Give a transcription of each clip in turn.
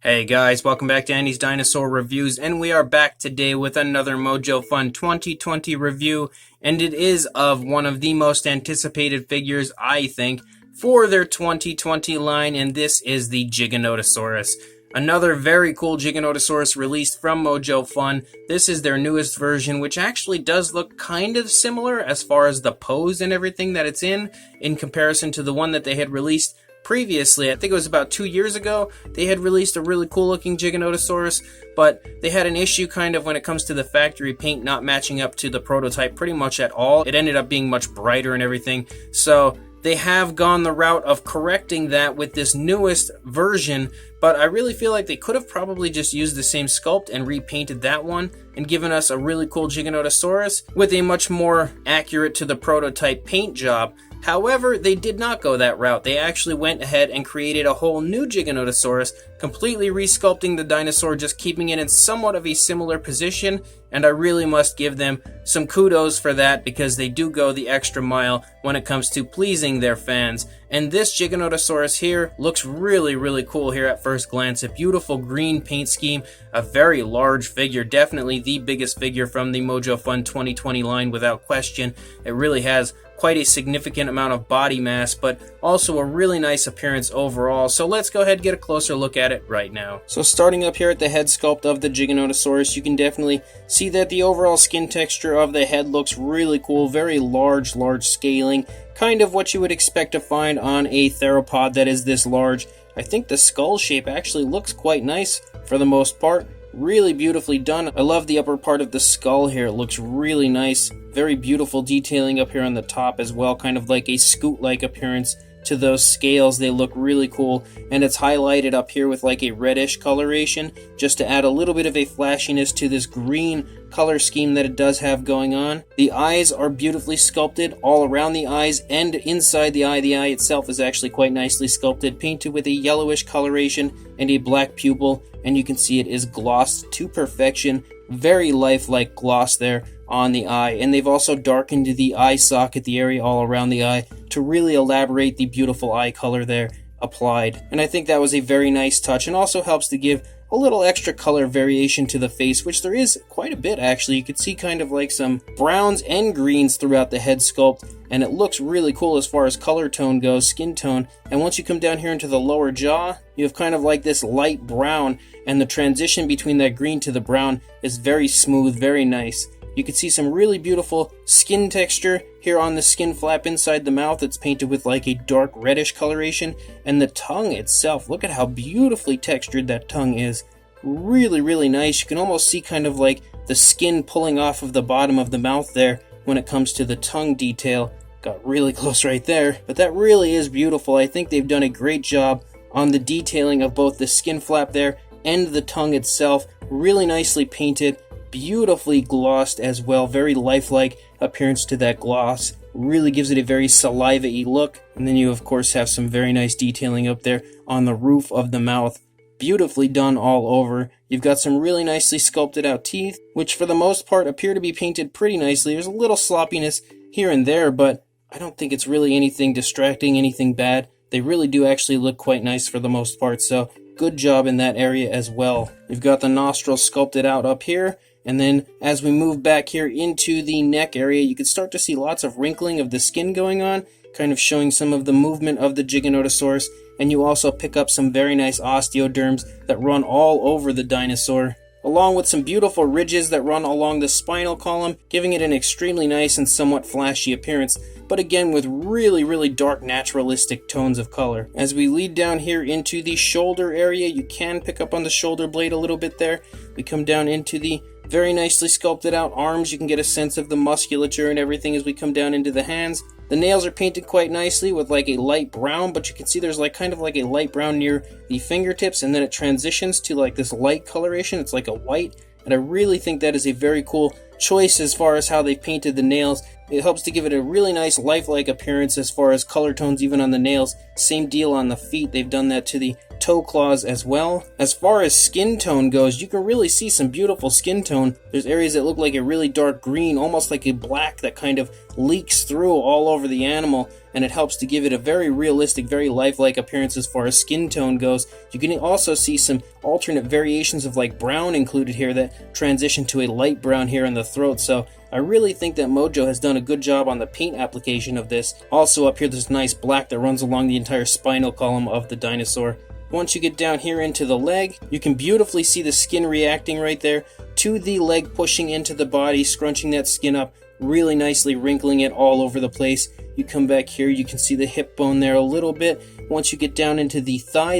Hey guys, welcome back to Andy's Dinosaur Reviews, and we are back today with another Mojo Fun 2020 review, and it is of one of the most anticipated figures, I think, for their 2020 line, and this is the Giganotosaurus. Another very cool Giganotosaurus released from Mojo Fun. This is their newest version, which actually does look kind of similar as far as the pose and everything that it's in comparison to the one that they had released previously. I think it was about 2 years ago. They had released a really cool looking Giganotosaurus, but they had an issue kind of when it comes to the factory paint not matching up to the prototype pretty much at all. It ended up being much brighter and everything. So they have gone the route of correcting that with this newest version, but I really feel like they could have probably just used the same sculpt and repainted that one and given us a really cool Giganotosaurus with a much more accurate to the prototype paint job. However, they did not go that route. They actually went ahead and created a whole new Giganotosaurus, completely resculpting the dinosaur, just keeping it in somewhat of a similar position, and I really must give them some kudos for that because they do go the extra mile when it comes to pleasing their fans. And this Giganotosaurus here looks really cool here at first glance. A beautiful green paint scheme, a very large figure, definitely the biggest figure from the Mojo Fun 2020 line without question. It really has quite a significant amount of body mass, but also a really nice appearance overall. So let's go ahead and get a closer look at it right now. So starting up here at the head sculpt of the Giganotosaurus, you can definitely see that the overall skin texture of the head looks really cool, very large scaling, kind of what you would expect to find on a theropod that is this large. I think the skull shape actually looks quite nice for the most part. Really beautifully done. I love the upper part of the skull here. It looks really nice. Very beautiful detailing up here on the top as well. Kind of like a scoot-like appearance to those scales. They look really cool. And it's highlighted up here with like a reddish coloration just to add a little bit of a flashiness to this green color scheme that it does have going on. The eyes are beautifully sculpted all around the eyes and inside the eye. The eye itself is actually quite nicely sculpted, painted with a yellowish coloration and a black pupil, and you can see it is glossed to perfection. Very lifelike gloss there on the eye, and they've also darkened the eye socket, the area all around the eye, to really elaborate the beautiful eye color there applied. And I think that was a very nice touch, and also helps to give a little extra color variation to the face, which there is quite a bit actually. You could see kind of like some browns and greens throughout the head sculpt, and it looks really cool as far as color tone goes, skin tone. And once you come down here into the lower jaw, you have kind of like this light brown, and the transition between that green to the brown is very smooth, very nice. You can see some really beautiful skin texture here on the skin flap inside the mouth. It's painted with like a dark reddish coloration, and the tongue itself, look at how beautifully textured that tongue is. Really nice. You can almost see kind of like the skin pulling off of the bottom of the mouth there when it comes to the tongue detail. Got really close right there, but that really is beautiful. I think they've done a great job on the detailing of both the skin flap there and the tongue itself. Really nicely painted, beautifully glossed as well. Very lifelike appearance to that gloss. Really gives it a very saliva-y look. And then you of course have some very nice detailing up there on the roof of the mouth. Beautifully done all over. You've got some really nicely sculpted out teeth, which for the most part appear to be painted pretty nicely. There's a little sloppiness here and there, but I don't think it's really anything distracting, anything bad. They really do actually look quite nice for the most part, so good job in that area as well. You've got the nostrils sculpted out up here, and then as we move back here into the neck area, you can start to see lots of wrinkling of the skin going on, kind of showing some of the movement of the Giganotosaurus, and you also pick up some very nice osteoderms that run all over the dinosaur, along with some beautiful ridges that run along the spinal column, giving it an extremely nice and somewhat flashy appearance, but again with really dark naturalistic tones of color. As we lead down here into the shoulder area, you can pick up on the shoulder blade a little bit there. We come down into the very nicely sculpted out arms. You can get a sense of the musculature and everything as we come down into the hands. The nails are painted quite nicely with like a light brown, but you can see there's like kind of like a light brown near the fingertips, and then it transitions to like this light coloration. It's like a white, and I really think that is a very cool choice as far as how they painted the nails. It helps to give it a really nice lifelike appearance as far as color tones even on the nails. Same deal on the feet. They've done that to the toe claws as well. As far as skin tone goes, you can really see some beautiful skin tone. There's areas that look like a really dark green, almost like a black that kind of leaks through all over the animal, and it helps to give it a very realistic, very lifelike appearance as far as skin tone goes. You can also see some alternate variations of like brown included here that transition to a light brown here in the throat, so I really think that Mojo has done a good job on the paint application of this. Also up here there's nice black that runs along the entire spinal column of the dinosaur. Once you get down here into the leg, you can beautifully see the skin reacting right there to the leg pushing into the body, scrunching that skin up, really nicely wrinkling it all over the place. You come back here, you can see the hip bone there a little bit. Once you get down into the thigh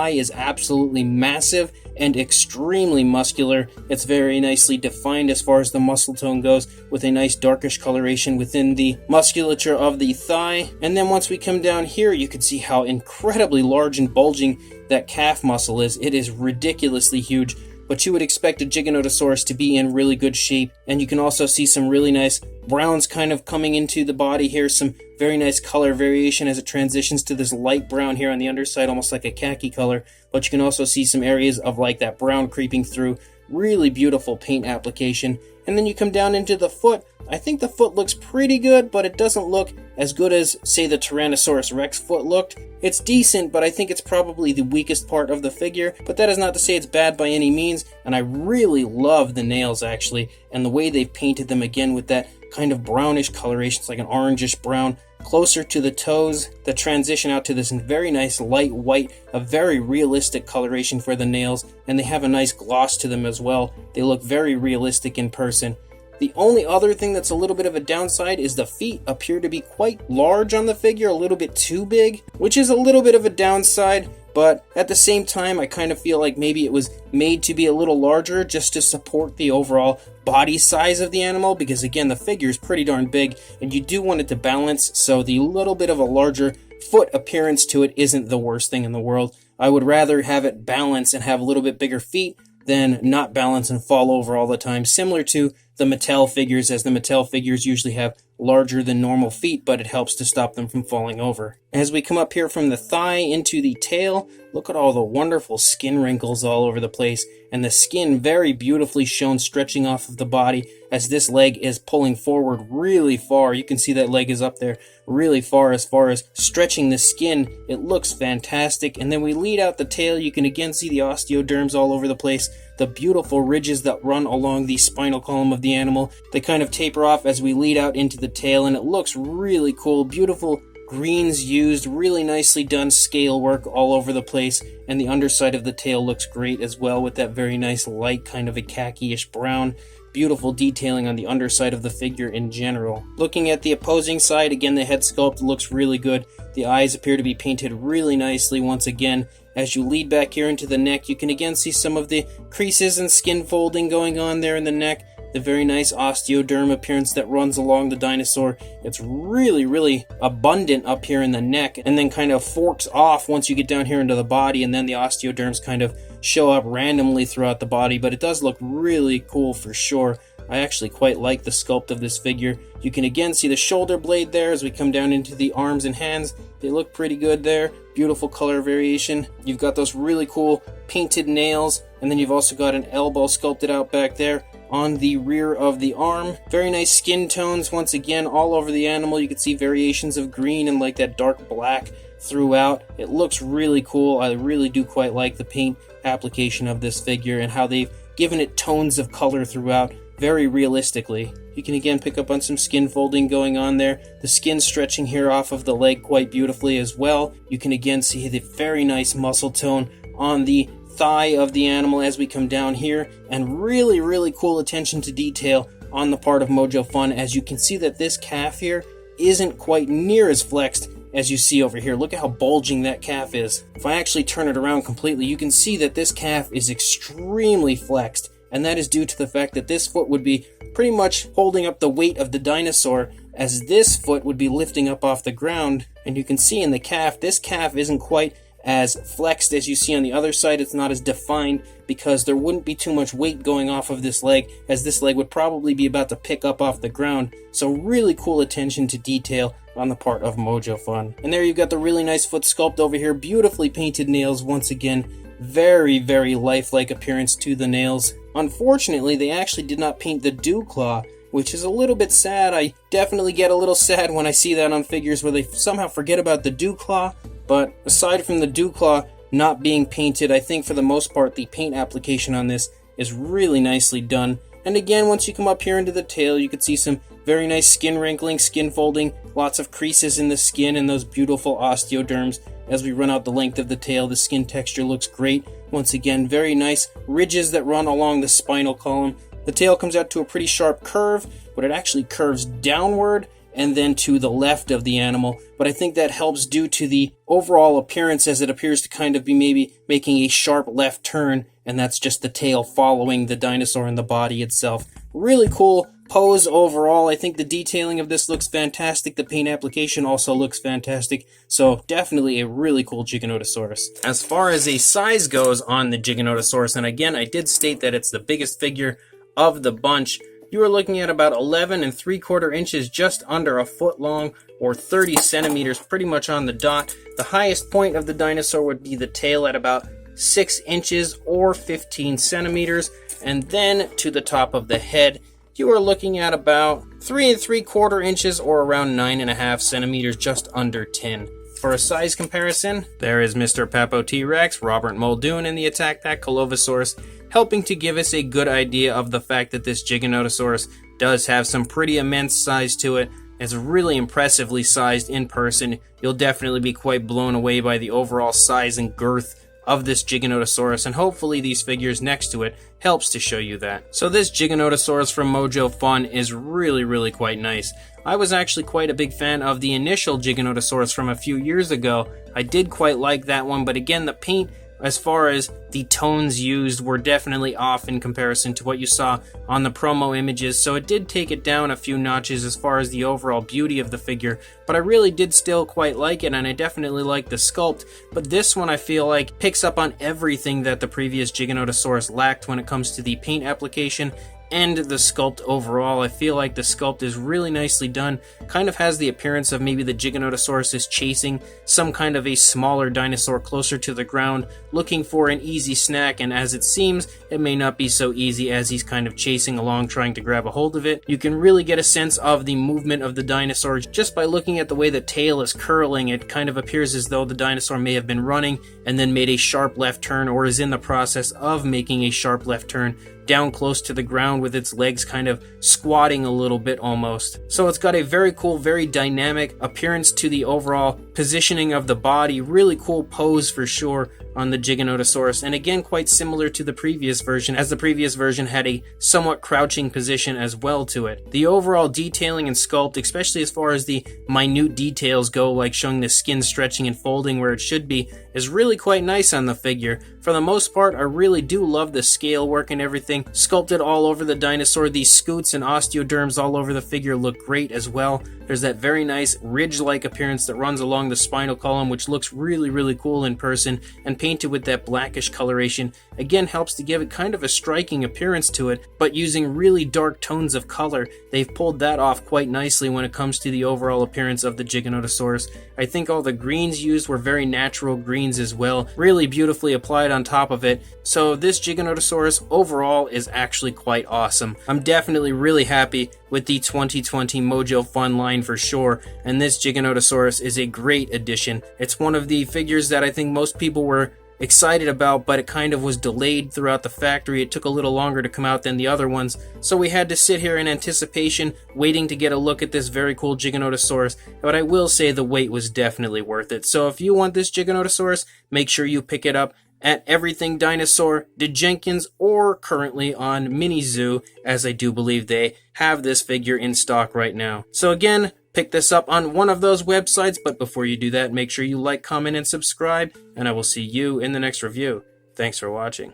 is absolutely massive and extremely muscular. It's very nicely defined as far as the muscle tone goes, with a nice darkish coloration within the musculature of the thigh. And then once we come down here, you can see how incredibly large and bulging that calf muscle is. It is ridiculously huge, but you would expect a Giganotosaurus to be in really good shape. And you can also see some really nice browns kind of coming into the body here, some very nice color variation as it transitions to this light brown here on the underside, almost like a khaki color. But you can also see some areas of like that brown creeping through. Really beautiful paint application. And then you come down into the foot. I think the foot looks pretty good, but it doesn't look as good as, say, the Tyrannosaurus Rex foot looked. It's decent, but I think it's probably the weakest part of the figure. But that is not to say it's bad by any means, and I really love the nails, actually, and the way they've painted them again with that kind of brownish coloration. It's like an orangish brown. Closer to the toes, the transition out to this very nice light white, a very realistic coloration for the nails, and they have a nice gloss to them as well. They look very realistic in person. The only other thing that's a little bit of a downside is the feet appear to be quite large on the figure, a little bit too big, which is a little bit of a downside, but at the same time, I kind of feel like maybe it was made to be a little larger just to support the overall body size of the animal, because again, the figure is pretty darn big, and you do want it to balance, so the little bit of a larger foot appearance to it isn't the worst thing in the world. I would rather have it balance and have a little bit bigger feet than not balance and fall over all the time, similar to the Mattel figures, as the Mattel figures usually have larger than normal feet, but it helps to stop them from falling over. As we come up here from the thigh into the tail, look at all the wonderful skin wrinkles all over the place, and the skin very beautifully shown stretching off of the body as this leg is pulling forward really far. You can see that leg is up there really far as stretching the skin. It looks fantastic. And then we lead out the tail. You can again see the osteoderms all over the place, the beautiful ridges that run along the spinal column of the animal. They kind of taper off as we lead out into the tail, and it looks really cool. Beautiful greens used, really nicely done scale work all over the place, and the underside of the tail looks great as well with that very nice light kind of a khaki-ish brown. Beautiful detailing on the underside of the figure in general. Looking at the opposing side, again, the head sculpt looks really good. The eyes appear to be painted really nicely once again. As you lead back here into the neck, you can again see some of the creases and skin folding going on there in the neck. The very nice osteoderm appearance that runs along the dinosaur. It's really abundant up here in the neck, and then kind of forks off once you get down here into the body, and then the osteoderms kind of show up randomly throughout the body, but it does look really cool for sure. I actually quite like the sculpt of this figure. You can again see the shoulder blade there as we come down into the arms and hands. They look pretty good there. Beautiful color variation. You've got those really cool painted nails, and then you've also got an elbow sculpted out back there on the rear of the arm. Very nice skin tones once again all over the animal. You can see variations of green and like that dark black throughout. It looks really cool. I really do quite like the paint application of this figure and how they've given it tones of color throughout very realistically. You can again pick up on some skin folding going on there. The skin stretching here off of the leg quite beautifully as well. You can again see the very nice muscle tone on the thigh of the animal as we come down here, and really cool attention to detail on the part of Mojo Fun, as you can see that this calf here isn't quite near as flexed as you see over here. Look at how bulging that calf is. If I actually turn it around completely, you can see that this calf is extremely flexed, and that is due to the fact that this foot would be pretty much holding up the weight of the dinosaur, as this foot would be lifting up off the ground. And you can see in the calf, this calf isn't quite as flexed as you see on the other side. It's not as defined because there wouldn't be too much weight going off of this leg, as this leg would probably be about to pick up off the ground. So really cool attention to detail on the part of Mojo Fun. And there you've got the really nice foot sculpt over here. Beautifully painted nails once again. Very, very lifelike appearance to the nails. Unfortunately, they actually did not paint the dew claw, which is a little bit sad. I definitely get a little sad when I see that on figures where they somehow forget about the dew claw. But aside from the dew claw not being painted, I think for the most part the paint application on this is really nicely done. And again, once you come up here into the tail, you can see some very nice skin wrinkling, skin folding, lots of creases in the skin and those beautiful osteoderms. As we run out the length of the tail, the skin texture looks great. Once again, very nice ridges that run along the spinal column. The tail comes out to a pretty sharp curve, but it actually curves downward and then to the left of the animal. But I think that helps due to the overall appearance, as it appears to kind of be maybe making a sharp left turn, and that's just the tail following the dinosaur and the body itself. Really cool pose overall. I think the detailing of this looks fantastic. The paint application also looks fantastic. So definitely a really cool Giganotosaurus. As far as a size goes on the Giganotosaurus, and again, I did state that it's the biggest figure of the bunch, you are looking at about 11 3/4 inches, just under a foot long, or 30 centimeters, pretty much on the dot. The highest point of the dinosaur would be the tail at about 6 inches or 15 centimeters, and then to the top of the head, you are looking at about 3 3/4 inches or around 9.5 centimeters, just under 10. For a size comparison, there is Mr. Papo T-Rex, Robert Muldoon, and the Attack Pack Colovosaurus, helping to give us a good idea of the fact that this Giganotosaurus does have some pretty immense size to it. It's really impressively sized in person. You'll definitely be quite blown away by the overall size and girth of this Giganotosaurus, and hopefully these figures next to it helps to show you that. So this Giganotosaurus from Mojo Fun is really quite nice. I was actually quite a big fan of the initial Giganotosaurus from a few years ago. I did quite like that one, but again, the paint, as far as the tones used, were definitely off in comparison to what you saw on the promo images, so it did take it down a few notches as far as the overall beauty of the figure, but I really did still quite like it, and I definitely like the sculpt. But this one, I feel like, picks up on everything that the previous Giganotosaurus lacked when it comes to the paint application and the sculpt overall. I feel like the sculpt is really nicely done. Kind of has the appearance of maybe the Giganotosaurus is chasing some kind of a smaller dinosaur closer to the ground, looking for an easy snack, and as it seems, it may not be so easy as he's kind of chasing along trying to grab a hold of it. You can really get a sense of the movement of the dinosaur just by looking at the way the tail is curling. It kind of appears as though the dinosaur may have been running and then made a sharp left turn, or is in the process of making a sharp left turn down close to the ground with its legs kind of squatting a little bit almost. So it's got a very cool, very dynamic appearance to the overall positioning of the body. Really cool pose for sure on the Giganotosaurus, and again quite similar to the previous version, as the previous version had a somewhat crouching position as well to it. The overall detailing and sculpt, especially as far as the minute details go, like showing the skin stretching and folding where it should be, is really quite nice on the figure. For the most part, I really do love the scale work and everything sculpted all over the dinosaur. These scutes and osteoderms all over the figure look great as well. There's that very nice ridge-like appearance that runs along the spinal column, which looks really cool in person, and painted with that blackish coloration again helps to give it kind of a striking appearance to it, but using really dark tones of color, they've pulled that off quite nicely when it comes to the overall appearance of the Giganotosaurus. I think all the greens used were very natural greens as well, really beautifully applied on top of it. So this Giganotosaurus overall is actually quite awesome. I'm definitely really happy with the 2020 Mojo Fun line for sure, and this Giganotosaurus is a great addition. It's one of the figures that I think most people were excited about, but it kind of was delayed throughout the factory. It took a little longer to come out than the other ones, so we had to sit here in anticipation, waiting to get a look at this very cool Giganotosaurus. But I will say the wait was definitely worth it. So if you want this Giganotosaurus, make sure you pick it up at Everything Dinosaur, DeJenkins, or currently on Mini Zoo, as I do believe they have this figure in stock right now. So again, pick this up on one of those websites, but before you do that, make sure you like, comment, and subscribe, and I will see you in the next review. Thanks for watching.